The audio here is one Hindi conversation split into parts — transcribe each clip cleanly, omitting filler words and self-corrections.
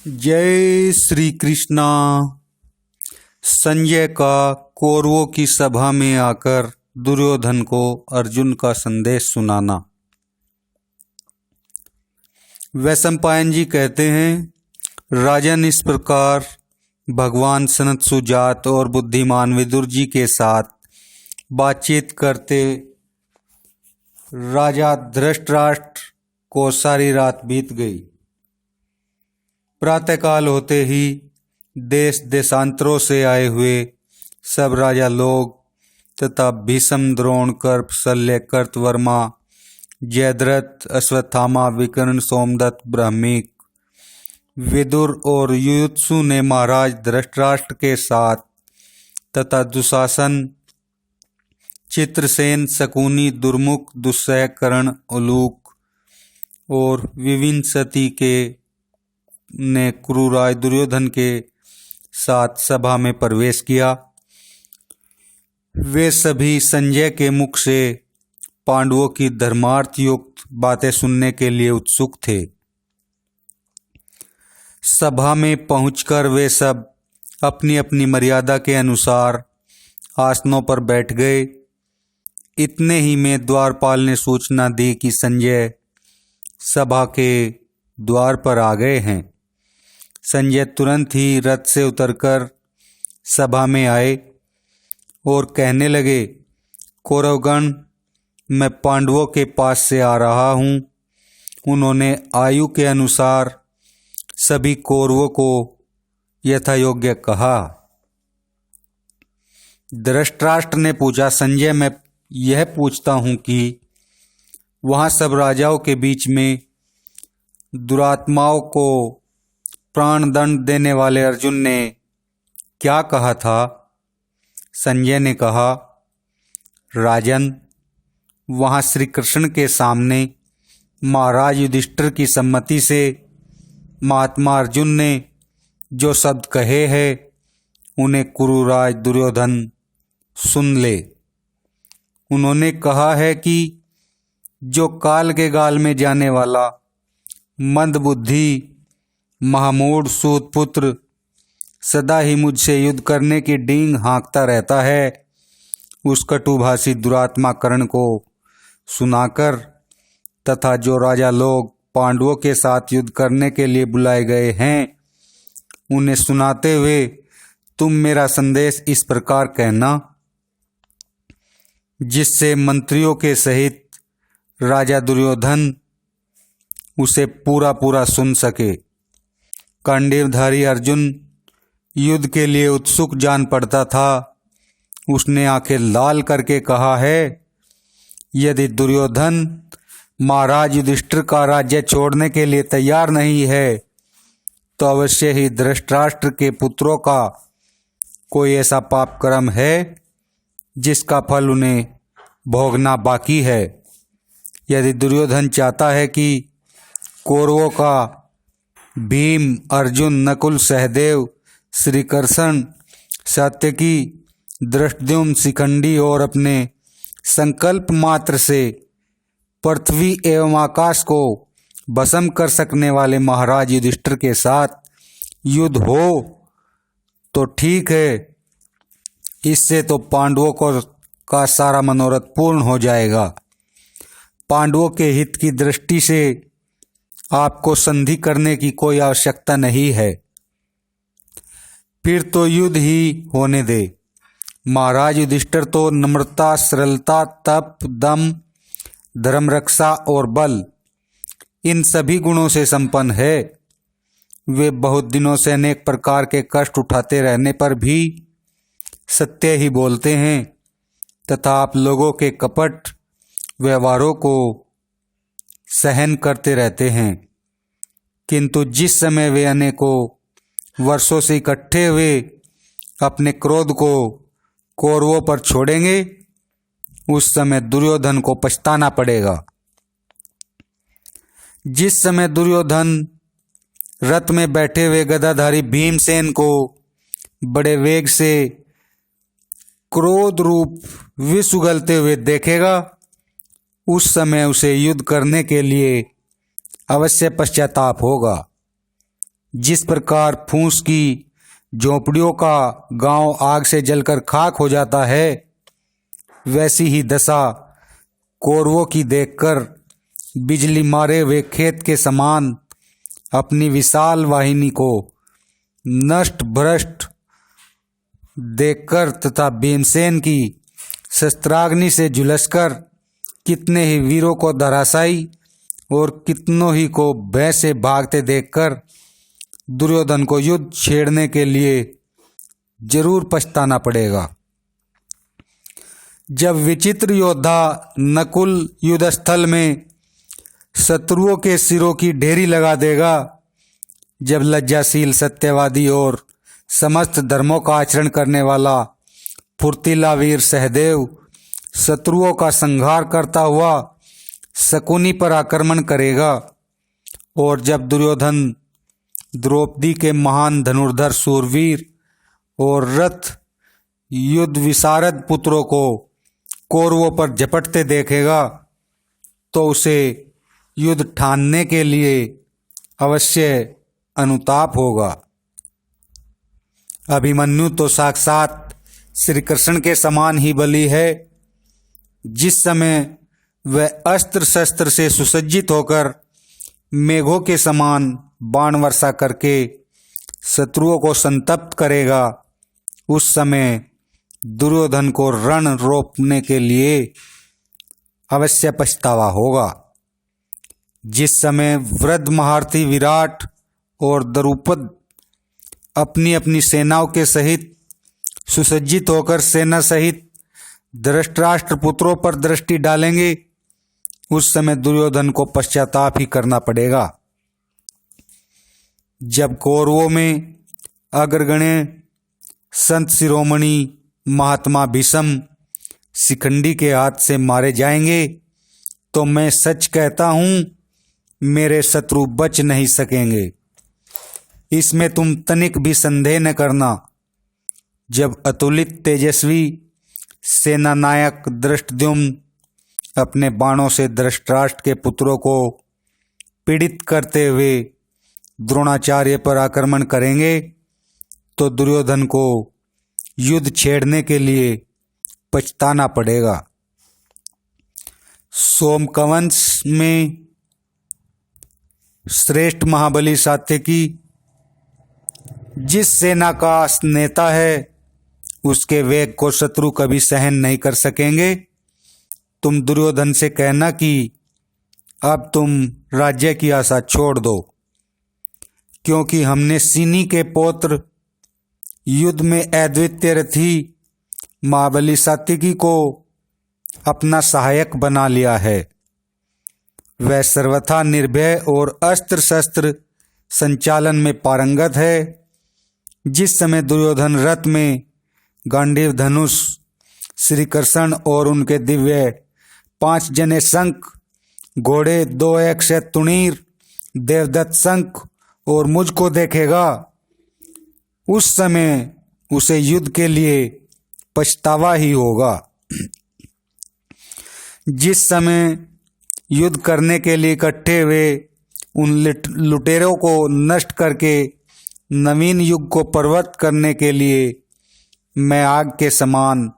जय श्री कृष्णा। संजय का कौरवों की सभा में आकर दुर्योधन को अर्जुन का संदेश सुनाना। वैशंपायन जी कहते हैं, राजन इस प्रकार भगवान सनत सुजात और बुद्धिमान विदुर जी के साथ बातचीत करते राजा धृतराष्ट्र को सारी रात बीत गई। प्रातःकाल होते ही देश देशांतरों से आए हुए सब राजा लोग तथा भीष्म, द्रोण, कर्प, शल्य, कृतवर्मा, जयद्रथ, अश्वत्थामा, विकर्ण, सोमदत्त, ब्रह्मीक, विदुर और युयुत्सु ने महाराज धृतराष्ट्र के साथ तथा दुशासन, चित्रसेन, शकुनी, दुर्मुख, दुस्सह, कर्ण, उलूक और विविंशति के ने क्रूराय दुर्योधन के साथ सभा में प्रवेश किया। वे सभी संजय के मुख से पांडवों की धर्मार्थ युक्त बातें सुनने के लिए उत्सुक थे। सभा में पहुंचकर वे सब अपनी अपनी मर्यादा के अनुसार आसनों पर बैठ गए। इतने ही में द्वारपाल ने सूचना दी कि संजय सभा के द्वार पर आ गए हैं। संजय तुरंत ही रथ से उतरकर सभा में आए और कहने लगे, कौरवगण, मैं पांडवों के पास से आ रहा हूँ। उन्होंने आयु के अनुसार सभी कौरवों को यथायोग्य कहा। धृतराष्ट्र ने पूछा, संजय, मैं यह पूछता हूँ कि वहाँ सब राजाओं के बीच में दुरात्माओं को प्राण दंड देने वाले अर्जुन ने क्या कहा था? संजय ने कहा, राजन, वहाँ श्री कृष्ण के सामने महाराज युधिष्ठिर की सम्मति से महात्मा अर्जुन ने जो शब्द कहे हैं उन्हें कुरुराज दुर्योधन सुन ले। उन्होंने कहा है कि जो काल के गाल में जाने वाला मंदबुद्धि महामूढ़ सूतपुत्र सदा ही मुझसे युद्ध करने की डींग हाँकता रहता है, उस कटुभाषी दुरात्मा कर्ण को सुनाकर तथा जो राजा लोग पांडवों के साथ युद्ध करने के लिए बुलाए गए हैं उन्हें सुनाते हुए तुम मेरा संदेश इस प्रकार कहना, जिससे मंत्रियों के सहित राजा दुर्योधन उसे पूरा पूरा सुन सके। कंडीवधारी अर्जुन युद्ध के लिए उत्सुक जान पड़ता था। उसने आंखें लाल करके कहा है, यदि दुर्योधन महाराज युधिष्ठिर का राज्य छोड़ने के लिए तैयार नहीं है तो अवश्य ही धृतराष्ट्र के पुत्रों का कोई ऐसा पाप कर्म है जिसका फल उन्हें भोगना बाकी है। यदि दुर्योधन चाहता है कि कौरवों का भीम, अर्जुन, नकुल, सहदेव, श्री कृष्ण, सात्यकी, धृष्टद्युम्न, शिखंडी और अपने संकल्प मात्र से पृथ्वी एवं आकाश को भस्म कर सकने वाले महाराज युधिष्ठिर के साथ युद्ध हो तो ठीक है, इससे तो पांडवों का सारा मनोरथ पूर्ण हो जाएगा। पांडवों के हित की दृष्टि से आपको संधि करने की कोई आवश्यकता नहीं है। फिर तो युद्ध ही होने दे। महाराज युधिष्ठिर तो नम्रता, सरलता, तप, दम, धर्म रक्षा और बल, इन सभी गुणों से संपन्न है। वे बहुत दिनों से अनेक प्रकार के कष्ट उठाते रहने पर भी सत्य ही बोलते हैं तथा आप लोगों के कपट व्यवहारों को सहन करते रहते हैं। किंतु जिस समय वे अनेकों वर्षों से इकट्ठे हुए अपने क्रोध को कौरवों पर छोड़ेंगे, उस समय दुर्योधन को पछताना पड़ेगा। जिस समय दुर्योधन रथ में बैठे हुए गदाधारी भीमसेन को बड़े वेग से क्रोध रूप विष उगलते हुए देखेगा, उस समय उसे युद्ध करने के लिए अवश्य पश्चाताप होगा। जिस प्रकार फूस की झोंपड़ियों का गांव आग से जलकर खाक हो जाता है, वैसी ही दशा कौरवों की देखकर बिजली मारे हुए खेत के समान अपनी विशाल वाहिनी को नष्ट भ्रष्ट देखकर तथा भीमसेन की शस्त्राग्नि से झुलसकर कितने ही वीरों को धराशायी और कितनों ही को भय से भागते देखकर दुर्योधन को युद्ध छेड़ने के लिए जरूर पछताना पड़ेगा। जब विचित्र योद्धा नकुल युद्धस्थल में शत्रुओं के सिरों की ढेरी लगा देगा, जब लज्जाशील सत्यवादी और समस्त धर्मों का आचरण करने वाला फुर्तीला वीर सहदेव शत्रुओं का संहार करता हुआ शकुनी पर आक्रमण करेगा, और जब दुर्योधन द्रौपदी के महान धनुर्धर सूरवीर और रथ युद्ध विशारद पुत्रों को कौरवों पर झपटते देखेगा, तो उसे युद्ध ठानने के लिए अवश्य अनुताप होगा। अभिमन्यु तो साक्षात श्री कृष्ण के समान ही बली है। जिस समय वह अस्त्र शस्त्र से सुसज्जित होकर मेघों के समान बाण वर्षा करके शत्रुओं को संतप्त करेगा, उस समय दुर्योधन को रण रोकने के लिए अवश्य पछतावा होगा। जिस समय वृद्ध महारथी विराट और द्रुपद अपनी अपनी सेनाओं के सहित सुसज्जित होकर सेना सहित धृतराष्ट्र पुत्रों पर दृष्टि डालेंगे, उस समय दुर्योधन को पश्चाताप ही करना पड़ेगा। जब कौरवों में अग्रगण्य संत शिरोमणि महात्मा भीष्म शिखंडी के हाथ से मारे जाएंगे, तो मैं सच कहता हूं, मेरे शत्रु बच नहीं सकेंगे। इसमें तुम तनिक भी संदेह न करना। जब अतुलित तेजस्वी सेना नायक धृष्टद्युम्न अपने बाणों से धृतराष्ट्र के पुत्रों को पीड़ित करते हुए द्रोणाचार्य पर आक्रमण करेंगे, तो दुर्योधन को युद्ध छेड़ने के लिए पछताना पड़ेगा। सोमकवंश में श्रेष्ठ महाबली सात्यकी जिस सेना का नेता है, उसके वेग को शत्रु कभी सहन नहीं कर सकेंगे। तुम दुर्योधन से कहना कि अब तुम राज्य की आशा छोड़ दो, क्योंकि हमने सिनी के पौत्र युद्ध में अद्वितीय रथी महाबली सात्यकी को अपना सहायक बना लिया है। वह सर्वथा निर्भय और अस्त्र शस्त्र संचालन में पारंगत है। जिस समय दुर्योधन रथ में गांडीव धनुष, श्री कृष्ण और उनके दिव्य 5 जने शंख, घोड़े 2 अक्षय तुणीर, देवदत्त शंख और मुझको देखेगा, उस समय उसे युद्ध के लिए पछतावा ही होगा। जिस समय युद्ध करने के लिए इकट्ठे हुए उन लुटेरों को नष्ट करके नवीन युग को प्रवृत्त करने के लिए मैं आग के समान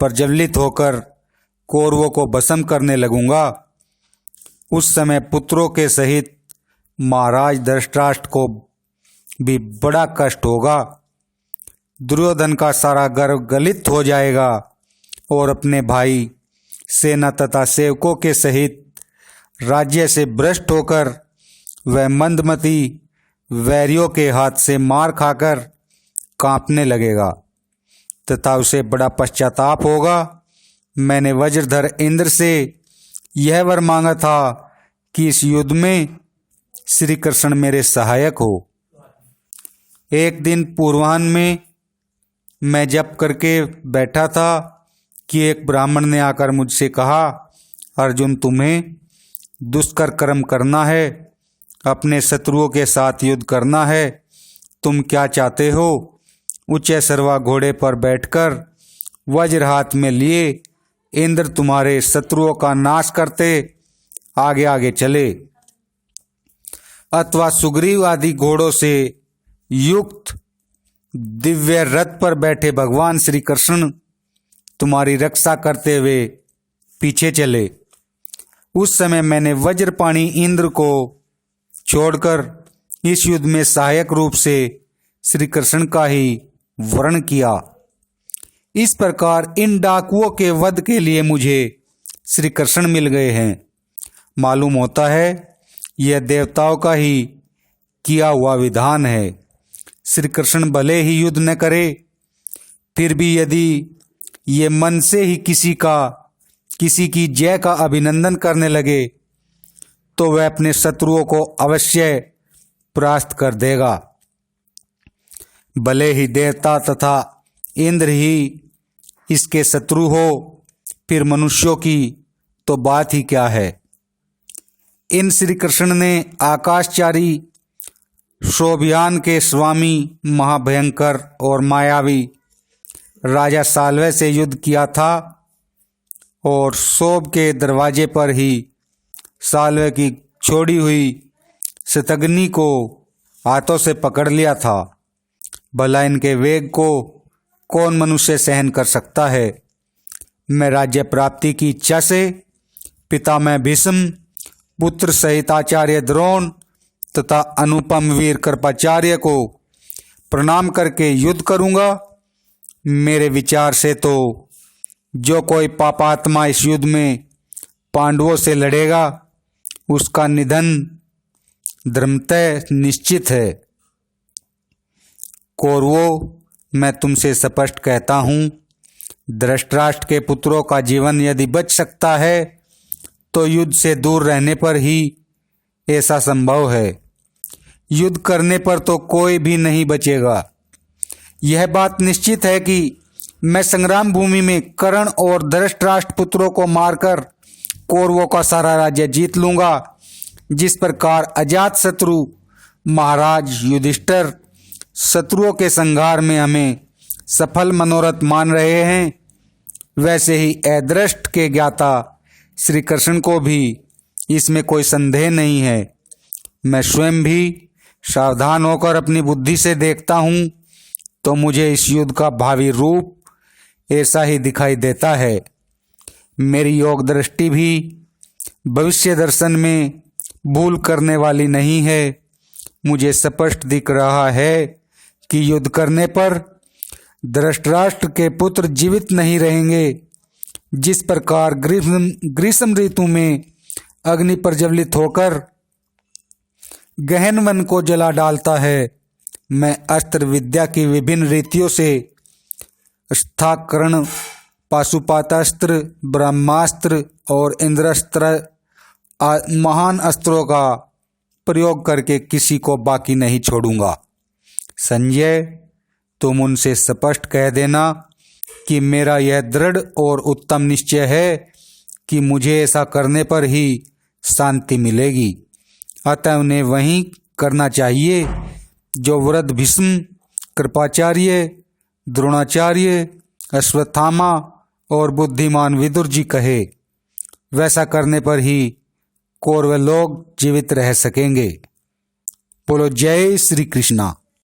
प्रज्वलित होकर कौरवों को भस्म करने लगूंगा, उस समय पुत्रों के सहित महाराज धृतराष्ट्र को भी बड़ा कष्ट होगा। दुर्योधन का सारा गर्व गलित हो जाएगा और अपने भाई, सेना तथा सेवकों के सहित राज्य से भ्रष्ट होकर वह मंदमती वैरियों के हाथ से मार खाकर कांपने लगेगा तथा उसे बड़ा पश्चाताप होगा। मैंने वज्रधर इंद्र से यह वर मांगा था कि इस युद्ध में श्री कृष्ण मेरे सहायक हो। एक दिन पूर्वाह्न में मैं जप करके बैठा था कि एक ब्राह्मण ने आकर मुझसे कहा, अर्जुन, तुम्हें दुष्कर कर्म करना है, अपने शत्रुओं के साथ युद्ध करना है, तुम क्या चाहते हो? ऊंचे सरवा घोड़े पर बैठकर वज्र हाथ में लिए इंद्र तुम्हारे शत्रुओं का नाश करते आगे आगे चले। अथवा सुग्रीव आदि घोड़ों से युक्त दिव्य रथ पर बैठे भगवान श्री कृष्ण तुम्हारी रक्षा करते हुए पीछे चले। उस समय मैंने वज्रपाणी इंद्र को छोड़कर इस युद्ध में सहायक रूप से श्री कृष्ण का ही वर्ण किया। इस प्रकार इन डाकुओं के वध के लिए मुझे श्री कृष्ण मिल गए हैं। मालूम होता है यह देवताओं का ही किया हुआ विधान है। श्री कृष्ण भले ही युद्ध न करे, फिर भी यदि ये मन से ही किसी की जय का अभिनंदन करने लगे तो वह अपने शत्रुओं को अवश्य परास्त कर देगा। भले ही देवता तथा इंद्र ही इसके शत्रु हो, फिर मनुष्यों की तो बात ही क्या है। इन श्री कृष्ण ने आकाशचारी शोभियान के स्वामी महाभयंकर और मायावी राजा साल्वे से युद्ध किया था और शोभ के दरवाजे पर ही साल्वे की छोड़ी हुई शतग्नि को हाथों से पकड़ लिया था। भला इनके वेग को कौन मनुष्य सहन कर सकता है। मैं राज्य प्राप्ति की इच्छा से पितामह भीष्म, पुत्र सहित आचार्य द्रोण तथा अनुपम वीर कृपाचार्य को प्रणाम करके युद्ध करूंगा। मेरे विचार से तो जो कोई पापात्मा इस युद्ध में पांडवों से लड़ेगा उसका निधन धर्मतः निश्चित है। कौरवों, मैं तुमसे स्पष्ट कहता हूँ, धृतराष्ट्र के पुत्रों का जीवन यदि बच सकता है तो युद्ध से दूर रहने पर ही ऐसा संभव है। युद्ध करने पर तो कोई भी नहीं बचेगा। यह बात निश्चित है कि मैं संग्राम भूमि में कर्ण और धृतराष्ट्र पुत्रों को मारकर कौरवों का सारा राज्य जीत लूंगा। जिस प्रकार अजातशत्रु महाराज युधिष्ठिर शत्रुओं के संहार में हमें सफल मनोरथ मान रहे हैं, वैसे ही अदृष्ट के ज्ञाता श्री कृष्ण को भी इसमें कोई संदेह नहीं है। मैं स्वयं भी सावधान होकर अपनी बुद्धि से देखता हूँ तो मुझे इस युद्ध का भावी रूप ऐसा ही दिखाई देता है। मेरी योग दृष्टि भी भविष्य दर्शन में भूल करने वाली नहीं है। मुझे स्पष्ट दिख रहा है कि युद्ध करने पर धृतराष्ट्र के पुत्र जीवित नहीं रहेंगे। जिस प्रकार ग्रीष्म ऋतु में अग्नि प्रज्वलित होकर गहन वन को जला डालता है, मैं अस्त्र विद्या की विभिन्न रीतियों से स्थाकरण, पाशुपातास्त्र, ब्रह्मास्त्र और इंद्रास्त्र महान अस्त्रों का प्रयोग करके किसी को बाकी नहीं छोड़ूंगा। संजय, तुम उनसे स्पष्ट कह देना कि मेरा यह दृढ़ और उत्तम निश्चय है कि मुझे ऐसा करने पर ही शांति मिलेगी। अतः उन्हें वही करना चाहिए जो वृद्ध भीष्म, कृपाचार्य, द्रोणाचार्य, अश्वत्थामा और बुद्धिमान विदुर जी कहे। वैसा करने पर ही कौरव लोग जीवित रह सकेंगे। बोलो जय श्री कृष्णा।